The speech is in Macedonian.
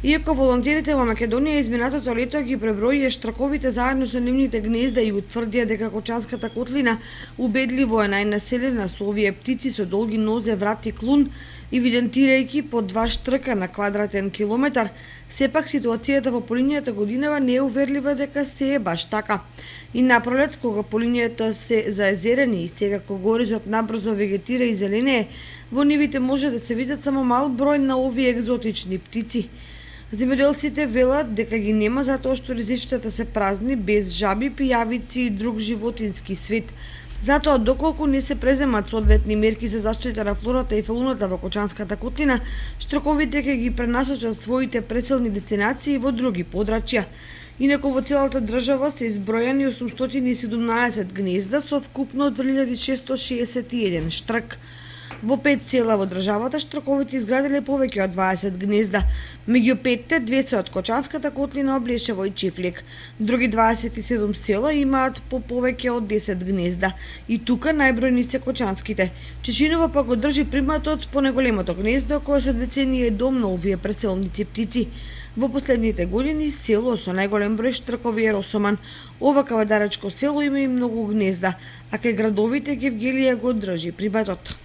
Иако волонтерите во Македонија изминатото лето ги преброија штраковите заедно со нивните гнезда и утврдија дека Кочанската котлина убедливо е најнаселена со овие птици со долги нозе, врат и клун, евидентирајќи по 2 штрка на квадратен километар, сепак ситуацијата во полинијата годинава не е уверлива дека се е баш така. И напролет, кога полинијата се заезерени и сега кога горизот набрзо вегетира и зеленее, во нивите може да се видат само мал број на овие екзотични птици. Земјоделците велат дека ги нема затоа што ризиштата се празни, без жаби, пијавици и друг животински свет. Затоа, доколку не се преземат соодветни мерки за заштита на флората и фауната во Кочанската котлина, штраковите ќе ги пренасочат своите преселни дестинации во други подрачја. Инаку во целата држава се избројани 817 гнезда со вкупно 3661 штрк. Во 5 села во државата штраковите изградиле повеќе од 20 гнезда. Меѓу 5-те, 2 се од Кочанската котлина, Облешево и Чифлик. Други 27 села имаат по повеќе од 10 гнезда. И тука најбројни се кочанските. Чешиново пак го држи приматот по најголемото гнездо, кое со децении е дом на овие преселници птици. Во последните години село со најголем број штркови е Росоман. Ова кавадарачко село има и многу гнезда, а кај градовите Гевгелија го држи приматот.